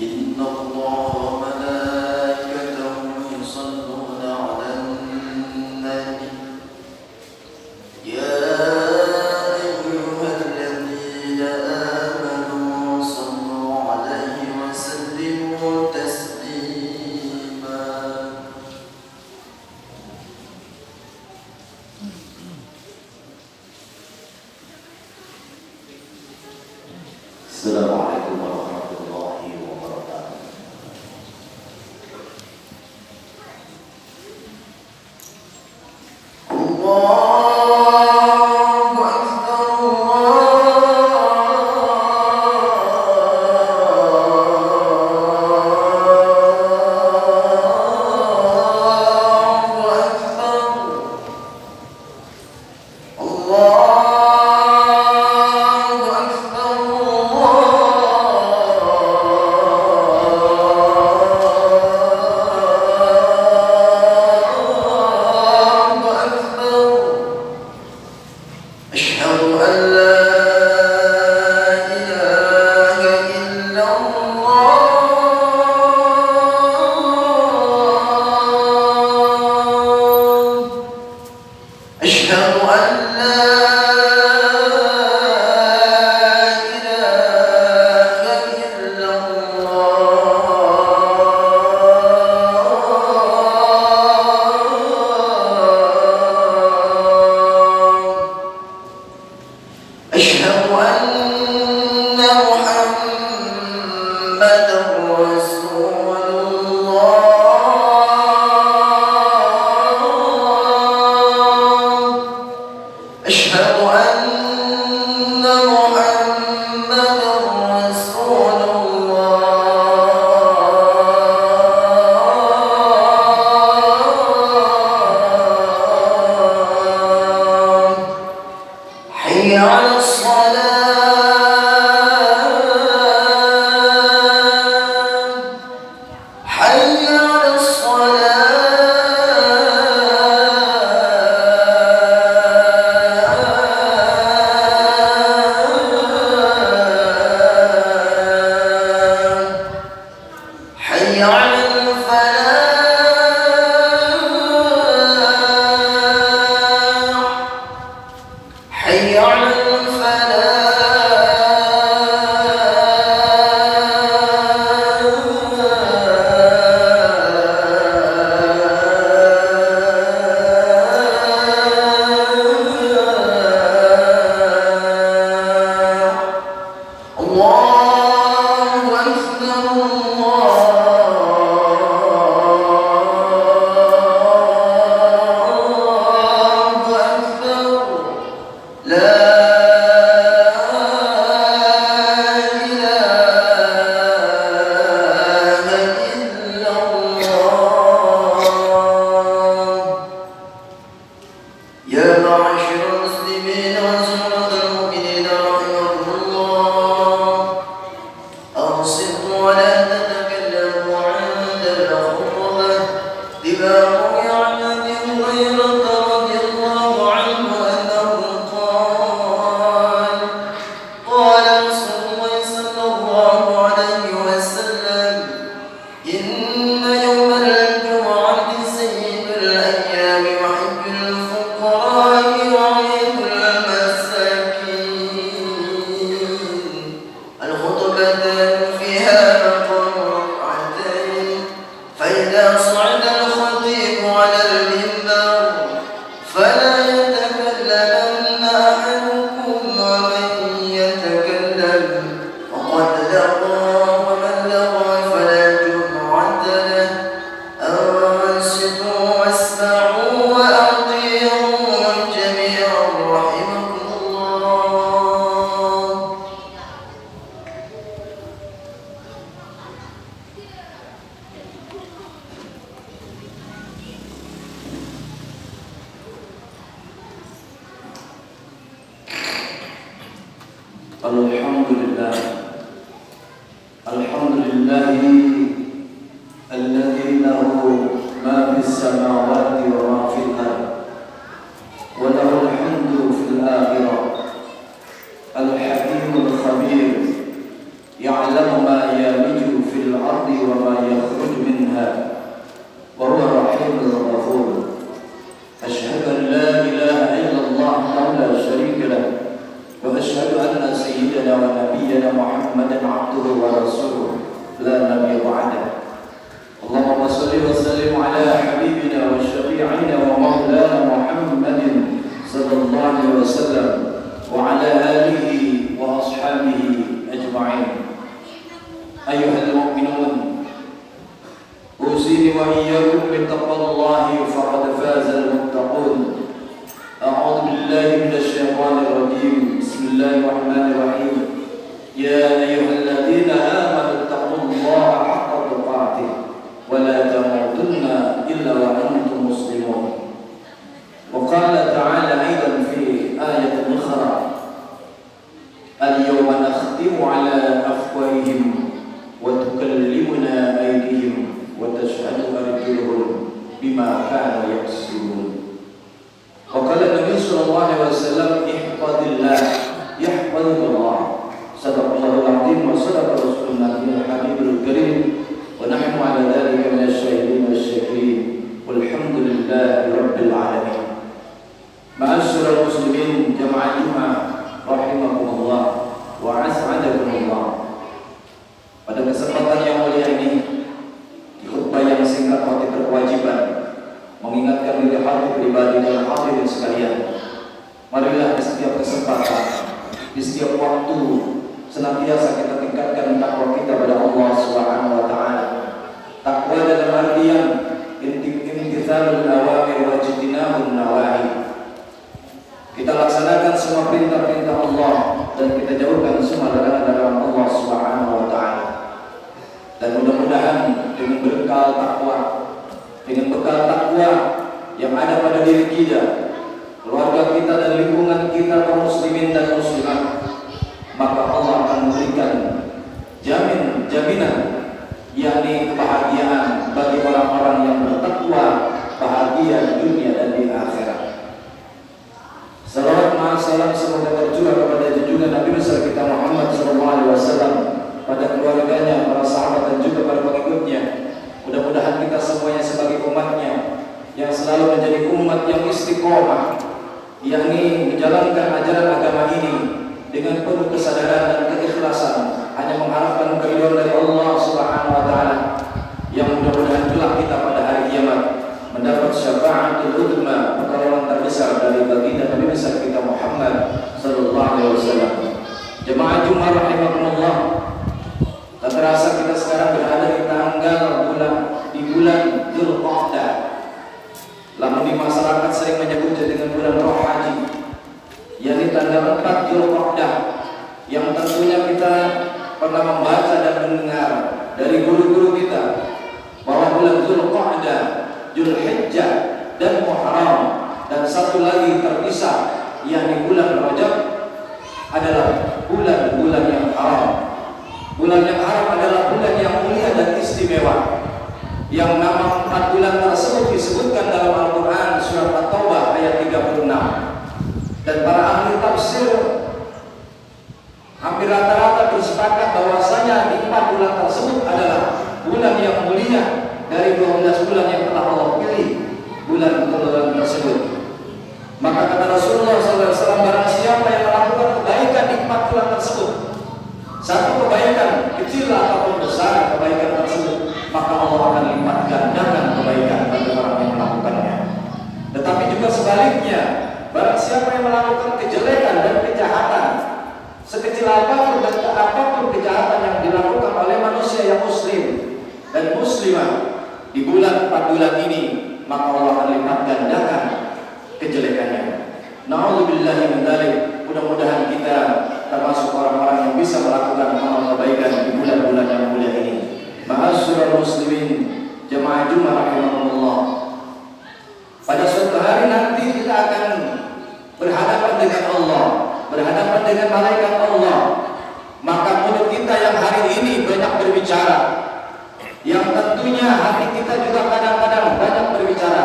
إن الله وملائكته يصلون على النبي يا أيها الذين آمنوا صلوا عليه وسلموا تسليما. السلام عليكم ورحمة الله وبركاته. الله أكبر الله أشهد أن لا إله إلا الله أشهد أن لا إله إلا الله أشهد أن محمدا رسول الله أشهد أن محمدا رسول الله حي على الصلاة حي على الصلاة حي على الفلاح حي على الفلاح الله أكبر الله أكبر لا إله إلا الله. يا معاشر المسلمين وزمرة المؤمنين رحمكم الله أنصتوا ولا تتكلموا عند الخطبة لما روي عن أبي هريرة رضي الله عنه أنه قال قال رسول الله صلى الله عليه وسلم إن يوم الجمعة سيد الأيام وحج الفقراء وعيد المساكين الخطبتان فيها مقام ركعتين فإذا صعد الخطيب على المنبر فلا يتكلمن أحدكم ومن يتكلم فقد لغى ومن لغى فلا جمعة له أنصتوا واسمعوا وأطيعوا جميعا رحمكم الله. الحمد لله الحمد لله الذي له ما في السماوات وما في الأرض وله الحمد في الآخرة الحكيم الخبير يعلم ما يلج في الأرض وما يخرج منها وهو الرحيم الغفور أشهد أن لا إله إلا الله وحده لا شريك له وأشهد أن سيدنا ونبينا محمدا عبده ورسوله لا نبي بعده اللهم صل وسلم على حبيبنا وشفيعنا ومولانا محمد صلى الله عليه وسلم وعلى آله وأصحابه أجمعين أيها المؤمنون أوصيني وإياكم بتقوى الله فقد فاز المتقون أعوذ بالله من الشيطان الرجيم بسم الله الرحمن الرحيم يا أيها الذين آمنوا اتقوا الله حق تقاته ولا تموتن إلا وأنتم مسلمون وقال تعالى أيضا في آية أخرى اليوم نختم على أفواههم وتكلمنا أيديهم وتشهد أرجلهم بما كانوا يكسبون وقال النبي صلى الله عليه وسلم احفظ الله يحفظك الله صدق الله العظيم وصدق رسول النبي الحبيب الكريم ونحن على ذلك من الشاهدين والشاكرين والحمد لله رب العالمين معاشر المسلمين جماعة Jumat rahimakumullah wa as'adakumullah. Pada kesempatan yang mulia ini, di khutbah yang singkat hati berkewajiban mengingatkan diri hati pribadi dan hadirin sekalian. Marilah di setiap kesempatan, di setiap waktu senantiasa kita tingkatkan takwa kita pada Allah Subhanahu wa taala. Takwa dalam artian imtithalul awamir wa ijtinabun nawahi. Kita laksanakan semua perintah-perintah Allah dan kita jauhkan semua larangan-larangan Allah Subhanahu wa taala. Dan mudah-mudahan dengan bekal takwa yang ada pada diri kita, keluarga kita dan lingkungan kita kaum muslimin dan muslimat, maka Allah akan memberikan jaminan yakni kebahagiaan bagi orang-orang yang bertakwa, bahagia di dunia dan di akhirat. Salawat ma'asalam semoga tercurah kepada junjungan Nabi besar kita Muhammad SAW, pada keluarganya, para sahabat dan juga para pengikutnya. Mudah-mudahan kita semuanya sebagai umatnya yang selalu menjadi umat yang istiqomah, yakni menjalankan ajaran agama ini dengan penuh kesadaran dan keikhlasan, hanya mengharapkan keridhaan dari Allah Subhanahu wa taala, yang mudah-mudahan kelak kita pada hari kiamat mendapat syafaatul uzma, pertolongan terbesar dari baginda Nabi besar kita Muhammad sallallahu alaihi wasallam. Jemaah Jumat rahimakumullah, tak terasa kita sekarang berada di bulan Dzulqa'dah. Lamun di masyarakat sering menyebutnya dengan bulan Roh Haji, yakni tanggal 4 Dzulqa'dah, yang tentunya kita pernah membaca dan mendengar dari guru-guru kita bahwa bulan Dzulqa'dah, Dzulhijjah dan Muharram, dan satu lagi terpisah yakni bulan Rajab adalah bulan-bulan yang haram. Bulan yang haram adalah bulan yang mulia dan istimewa, yang nama 4 bulan tersebut disebutkan dalam Al-Quran surat At-Taubah ayat 36. Dan para ahli tafsir hampir rata-rata bersepakat bahwasanya di 4 bulan tersebut adalah bulan yang mulia dari 12 bulan yang telah Allah pilih bulan tersebut. Maka kata Rasulullah SAW, barang siapa yang melakukan kebaikan di 4 bulan tersebut, satu kebaikan kecil ataupun besar kebaikan tersebut, maka Allah akan lipat gandakan kebaikan bagi orang yang melakukannya. Tetapi juga sebaliknya, barang siapa yang melakukan kejelekan dan kejahatan, sekecil apapun dan apapun kejahatan yang dilakukan oleh manusia yang muslim dan muslimah di bulan 4 bulan ini, maka Allah akan lipat gandakan kejelekannya. Na'udzubillahi min dzalik. Mudah-mudahan kita termasuk orang-orang yang bisa melakukan amal kebaikan di bulan-bulan yang mulia ini. Ma'asyiral muslimin, jemaah Jumat rahimahumullah. Pada suatu hari nanti kita akan berhadapan dengan Allah, berhadapan dengan malaikat Allah. Maka mulut kita yang hari ini banyak berbicara, yang tentunya hati kita juga kadang-kadang banyak berbicara.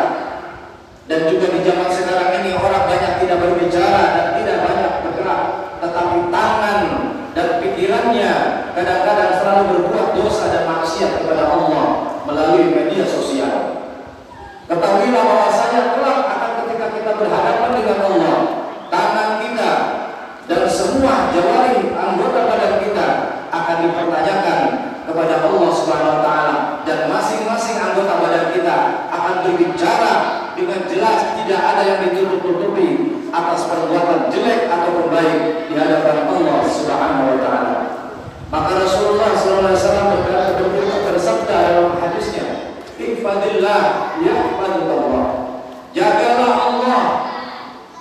Dan juga di zaman sekarang ini orang banyak tidak berbicara dan tidak banyak bergerak, tetapi tangan dan pikirannya kadang-kadang selalu berbuat dosa dan maksiat kepada Allah melalui media sosial. Ketahuilah bahwasanya kelak akan ketika kita berhadapan dengan Allah, tangan kita dan semua jawari anggota badan kita akan dipertanyakan kepada Allah Subhanahu wa taala, dan masing-masing anggota badan kita akan berbicara dengan jelas, tidak ada yang ditutup-tutupi atas perbuatan jelek ataupun baik di hadapan Allah Subhanahu wa taala. Maka Rasulullah sallallahu alaihi wasallam bersabda dalam hadisnya, "Ihfadillah yahfadullah." Jagalah Allah,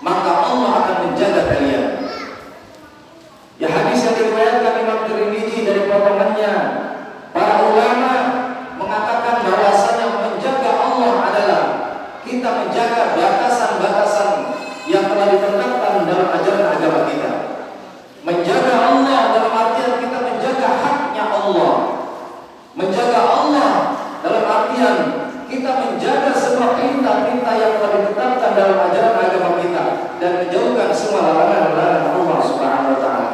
maka Allah akan menjaga kalian. Ya, hadis yang diriwayatkan Imam Tirmidzi dari potongannya, para ulama mengatakan bahwasanya menjaga Allah adalah kita menjaga batasan-batasan yang telah ditetapkan dalam ajaran agama kita. Menjaga Allah dalam artian kita menjaga haknya Allah. Menjaga Allah dalam artian kita menjaga semua perintah-perintah yang telah ditetapkan dalam ajaran agama kita dan menjauhkan semua larangan-larangan Allah Subhanahu wa taala.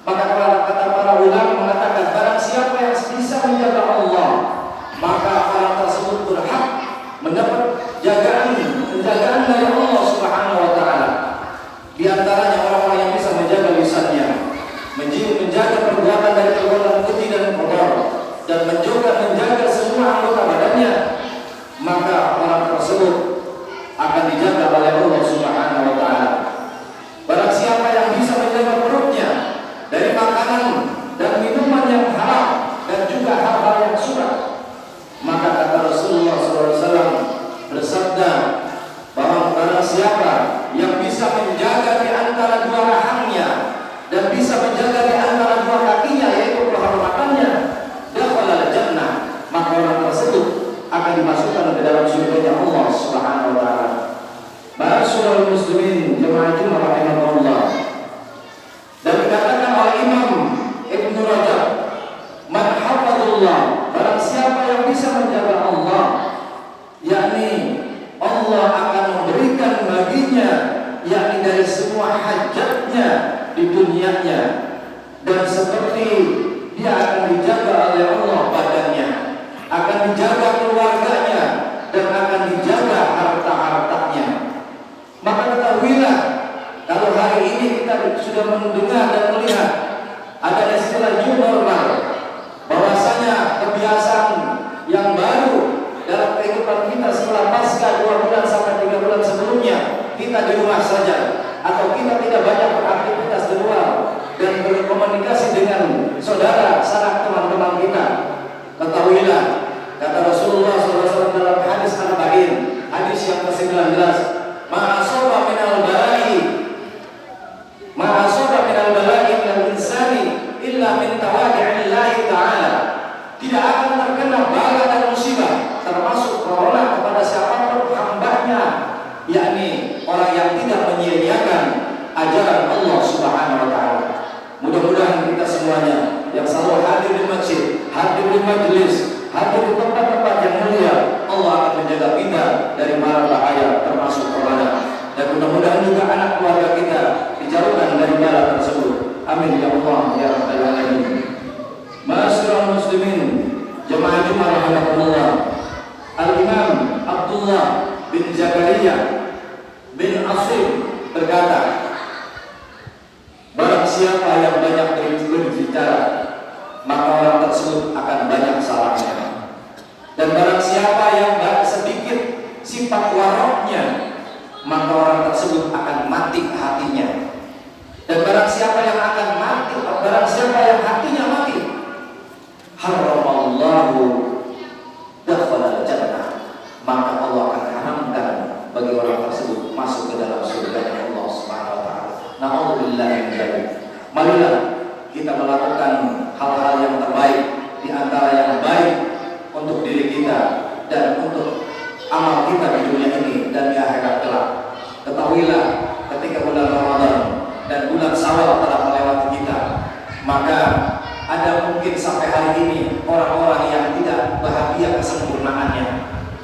Maka kata para ulama mengatakan, barang siapa yang bisa menjaga Allah, maka orang tersebut berhak mendapat penjagaan dari Allah Subhanahu wa taala. Di antaranya orang-orang yang bisa menjaga lisannya, menjaga perbuatan dari perbuatan keji dan kotor, dan menjaga semua anggota badannya, maka orang tersebut akan dijaga oleh Allah Subhanahu wa taala. Barang siapa yang bisa menjaga perutnya dari makanan dan minuman yang haram dan juga hal-hal yang sunnah, maka kata Rasulullah SAW bersabda bahwa barang siapa yang bisa menjaga di antara dua rahangnya dan bisa menjaga di antara dua kakinya, yaitu kehormatannya, dakhala jannah, maka orang tersebut akan dimasukkan ke dalam surga Allah Subhanahu wa taala. Ma'asyiral muslimin, jemaah Jumat rahimahullah. Dan dikatakan oleh Imam Ibnu Rajab, man hafadullah, barang siapa yang bisa menjaga Allah, yakni Allah akan memberikan baginya, yakni dari semua hajatnya di dunianya, dan seperti dia akan dijaga oleh Allah badannya, akan dijaga keluarganya, dan akan dijaga harta-hartanya. Maka ketahuilah, kalau hari ini kita sudah mendengar dan melihat ada istilah new normal, bahwasanya kebiasaan yang baru dalam kehidupan kita setelah pasca 2 bulan sampai 3 bulan sebelumnya, kita di rumah saja atau kita tidak banyak beraktivitas di luar dan berkomunikasi dengan saudara, sanak teman-teman kita. Ketahuilah, kata Rasulullah SAW dalam hadis Arba'in, hadis yang ke-19, ma'asaba minal bala'i minal insani illa min tawadi'illahi ta'ala. Tidak akan terkena bala dan musibah, termasuk corona, kepada siapapun hambanya, yakni orang yang tidak menyia-nyiakan ajaran Allah Subhanahu wa taala. Mudah-mudahan kita semuanya yang selalu hadir di masjid, hadir di majelis, hadir di tempat-tempat yang mulia, Allah akan menjaga kita dari mara bahaya termasuk corona. Dan mudah-mudahan juga anak keluarga kita dijauhkan dari bala tersebut. Amin ya Allah ya rabbal alamin. Ma'asyiral muslimin, jemaah Jumat rahimahullah. Al-Imam Abdullah bin Zakaria bin Asim berkata, barang siapa yang banyak berbicara, maka orang tersebut akan banyak salahnya. Dan barang siapa yang sedikit sifat waroknya, maka orang tersebut akan mati hatinya. Dan barang siapa yang akan mati, barang siapa yang hatinya mati, haramallahu dakhala jannah, maka Allah akan haramkan bagi orang tersebut masuk ke dalam surga Allah Subhanahu wa taala. Na'udzubillah min dzalik. Marilah kita melakukan hal-hal yang terbaik, di antara yang baik untuk diri kita dan untuk amal kita di dunia ini dan di akhirat kelak. Ketahuilah, ketika bulan Ramadan dan bulan Syawal telah melewati kita, maka ada mungkin sampai hari ini orang-orang yang tidak bahagia kesempurnaannya.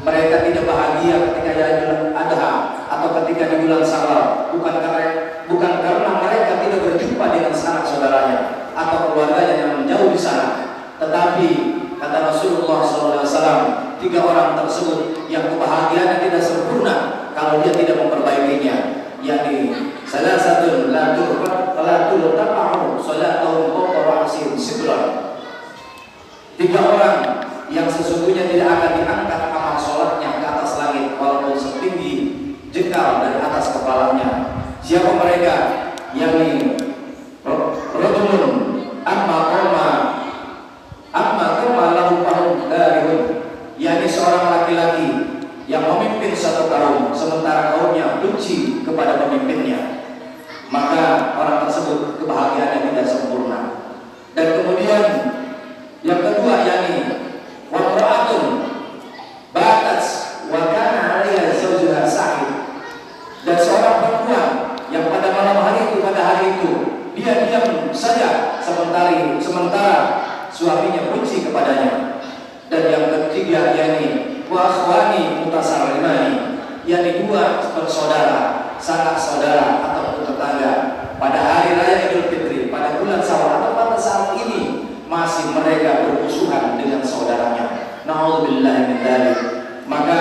Mereka tidak bahagia ketika Idul Adha atau ketika di bulan Syawal, bukan karena mereka tidak berjumpa dengan sanak saudaranya atau keluarganya yang menjauh di Tapi kata Rasulullah SAW, 3 orang tersebut yang kebahagiaan tidak sempurna kalau dia tidak memperbaikinya, yakni salah satu la turtaqa'u salatuhum fawqa ra'sin sibran. 3 orang yang sesungguhnya tidak akan diangkat amal sholatnya ke atas langit walaupun setinggi jengkal dari atas kepalanya. Siapa mereka? Yakni rajulun amma qama lahu qawmun darihun, yakni seorang laki-laki yang memimpin satu kaum sementara kaumnya benci kepada pemimpinnya, maka orang tersebut kebahagiaannya tidak sempurna. Dan kemudian yang kedua yakni wa imra'atun batat wa kana 'alaiha zawjuha sahih, dan seorang perempuan yang pada malam hari itu, pada hari itu dia diam saja sementara suaminya benci kepadanya. Dan yang ketiga yakni wa akhwani mutasarrimani, yakni 2 bersaudara, sanak saudara atau tetangga pada hari raya Idul Fitri, pada bulan Syawal atau pada saat ini masih mereka bermusuhan dengan saudaranya. Na'udzubillahi min dzalik. Maka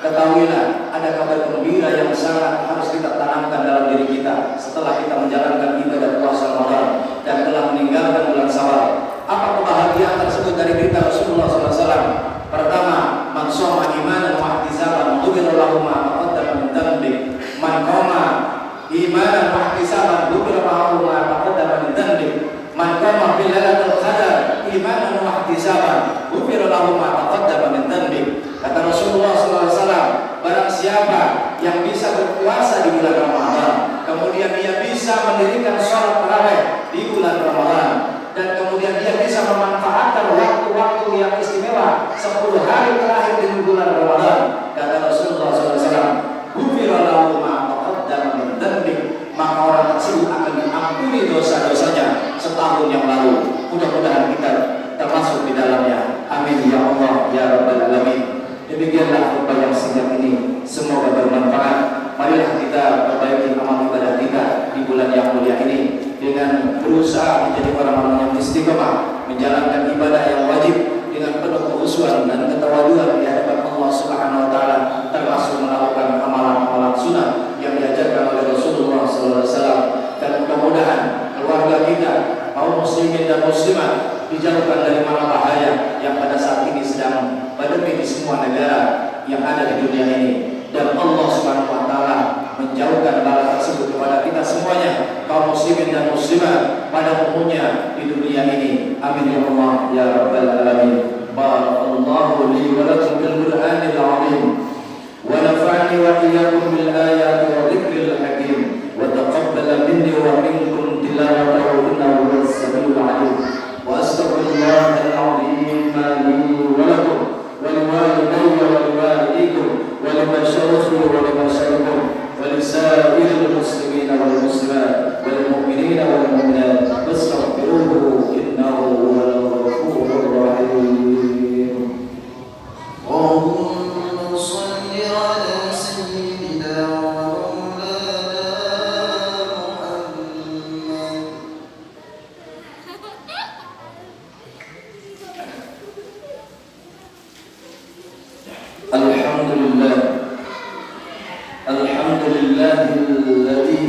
ketahuilah ada kabar gembira yang sangat harus kita tanamkan dalam diri kita setelah kita menjalankan ibadah puasa Ramadan dan telah meninggalkan bulan Syawal. Apa kebahagiaan tersebut dari berita Rasulullah SAW? Pertama, man shoma imanan wa ihtisaban ghufira lahu ma taqaddama min dhanbi. Man qama imanan wa ihtisaban ghufira lahu ma taqaddama min dhanbi. Man qama fi lailatul qadar imanan wa ihtisaban ghufira lahu ma taqaddama min dhanbi. Kata Rasulullah SAW, barang siapa yang bisa berpuasa di bulan Ramadan, kemudian dia bisa mendirikan sholat tarawih di bulan Ramadan, dan kemudian dia bisa memanfaatkan waktu-waktu yang istimewa 10 hari terakhir di bulan Ramadan, kata Rasulullah SAW, ghufira lahu ma taqaddama min dhanbi, maka orang tersebut akan diampuni dosa-dosanya setahun yang lalu. Mudah-mudahan kita termasuk di dalamnya. Amin ya Allah ya rabbal alamin. Demikianlah khutbah yang singkat ini, semoga bermanfaat. Marilah kita perbaiki amal ibadah kita di bulan yang mulia ini dengan berusaha menjadi orang-orang yang istiqomah menjalankan ibadah yang wajib dengan penuh kekhusyuan dan ketawaduan di hadapan Allah Subhanahu wa taala, termasuk melakukan amalan-amalan sunnah yang diajarkan oleh Rasulullah SAW. Dan mudah-mudahan keluarga kita, kaum muslimin dan muslimat, dijauhkan dari mana bahaya yang pada saat ini sedang pandemi di semua negara yang ada di dunia ini, dan Allah Subhanahu wa taala menjauhkan bala tersebut kepada kita semuanya, kaum muslimin dan muslimat pada umumnya di dunia ini. Amin ya Allah ya rabbal alamin. Barakallahu li wa lakum bil Qur'anil azim wa nafa'ani wa iyyakum bil ayati wa dzikril hakim wa taqabbal minni wa minkum tilawatahu innahu huwas samiul alim. Wa astaghfirullahal azim li wa lakum wa liwalidayya wa liwalidikum wa limashayikhina wa limashayikhkum wa lisairil muslimina wal muslimat wal mu'minina wal mu'minat fastaghfiruhu innahu huwal ghafurur rahim. Allahumma shalli ala sayyidina wa Alhamdulillahilladzi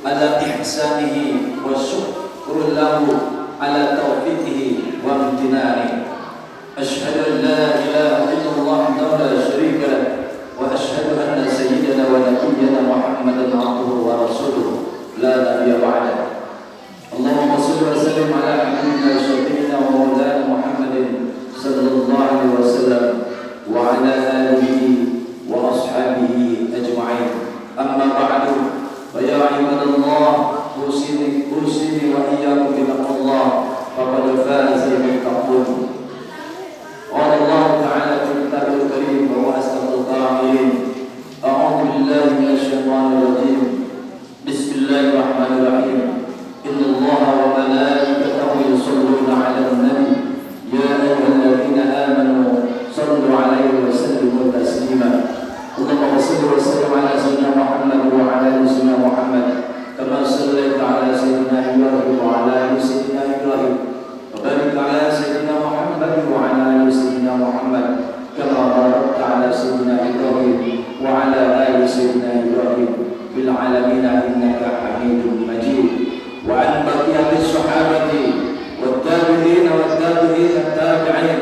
ala ihsanihi wa syukrul lahu ala taufiqihi wa imtinanihi. Asyhadu an la ilaha illallah wa la syarika lah wa asyhadu anna sayyidana wa nabiyyana Muhammadan abduhu wa rasuluhu la nabiyya ba'dahu. Allahumma shalli wa sallim ala habibina wa syafiina wa maulana Muhammadin sallallahu alaihi wasallam wa ala alihi wa ashabihi ajma'in. Amma ba'du, fa ya ibadallah, usini wa iyyakum bi taqwallah, faqad faza al-muttaqun. Qala Allah ta'ala fi kitabil karim wa huwa asdaqul qa'ilin. A'udzu billahi minasy syaithanir rajim. Bismillahirrahmanirrahim. Innallaha wa malaikatahu yusholluna 'alan nabi. Ya ayyuhalladzina amanu shallu 'alaihi wa sallimu taslima. Allahumma shalli wa sallim ala sayyidina Muhammad wa ala ali sayyidina Muhammad kama shallaita ala sayyidina Ibrahim wa ala ali sayyidina Ibrahim wa barik ala sayyidina Muhammad Muhammad wa ala ali sayyidina Muhammad kama barakta ala sayyidina Ibrahim wa ala ali sayyidina Ibrahim bil alamin innaka Hamidum Majid. Wa an baqiyati sahabati wat tabi'in wat tabi'in tabi'in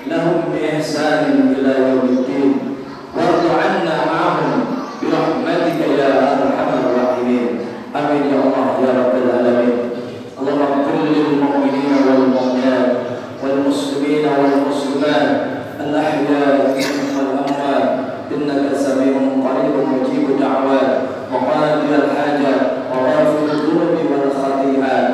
lahum bi ihsan ila yaumiddin. Warḍ 'anna ma'ahum bi rahmatika ya arhamar rahimin. Amin ya Allah ya rabbal alamin. Allahumma ighfir lil mu'minina wal mu'minat wal muslimina wal muslimat al ahya'i minhum wal amwat innaka sami'un qaribun mujibud da'wat wa qadil al hajat wa ghafir al dhunubi wal khati'at.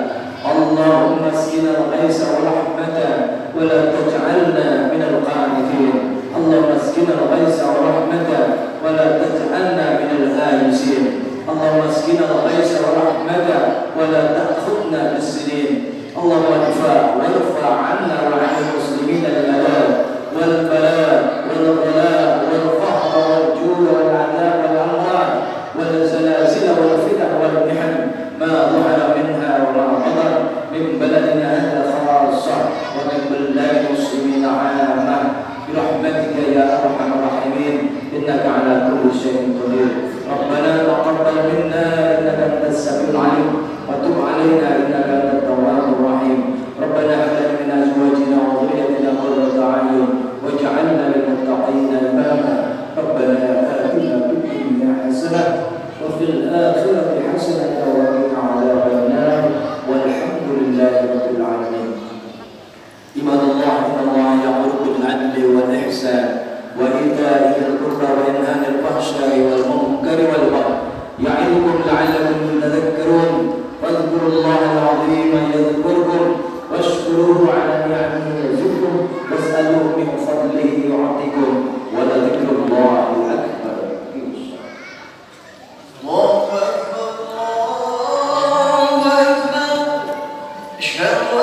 Allahumma askina al ghaitha wa rahmata wa la taj'alna min al qanitin. Allahumma askina al ghaitha wa rahmata wa la taj'alna min al ayisin. Allahumma askina al ghaitha wa rahmata wa la ta'khudna bis sinin. Allahumma warfa 'anna wa 'anil muslimin al-adab wal bala wal ghala wal fahr wal ju' wal 'adab wal amrad wal zalazil wal fitan wal mihan ma dhahara minha wa ma badan min baladina hadha khassah wa min biladil muslimin 'ammah bi rahmatika ya arhamar rahimin innaka 'ala kulli shay'in qadir. Rabbana taqabbal minna innaka antas samiul 'alim wa tub 'alaina innaka antat tawwabur rahim. Rabbana hab lana min azwajina wa dhurriyyatina qurrata a'yun waj'alna lil muttaqina imama. Rabbana atina fid dunya hasanah wa fil akhirati hasanah wa qina 'adzaban nar. Walhamdulillahi rabbil alamin. Ibadallah, innallaha ya'muru bil 'adli wal ihsan wa ita'i dzil qurba wa yanha 'anil fahsya'i wal munkari wal baghi ya'idukum la'allakum tadhakkarun. Fadhkurullaha al-'azima yadhkurkum washkuruhu 'ala ni'amihi yazidkum was'aluhu min fadlihi yu'tikum wa la dzikrullahi akbar. Allahu akbar, Allahu akbar. Asyhadu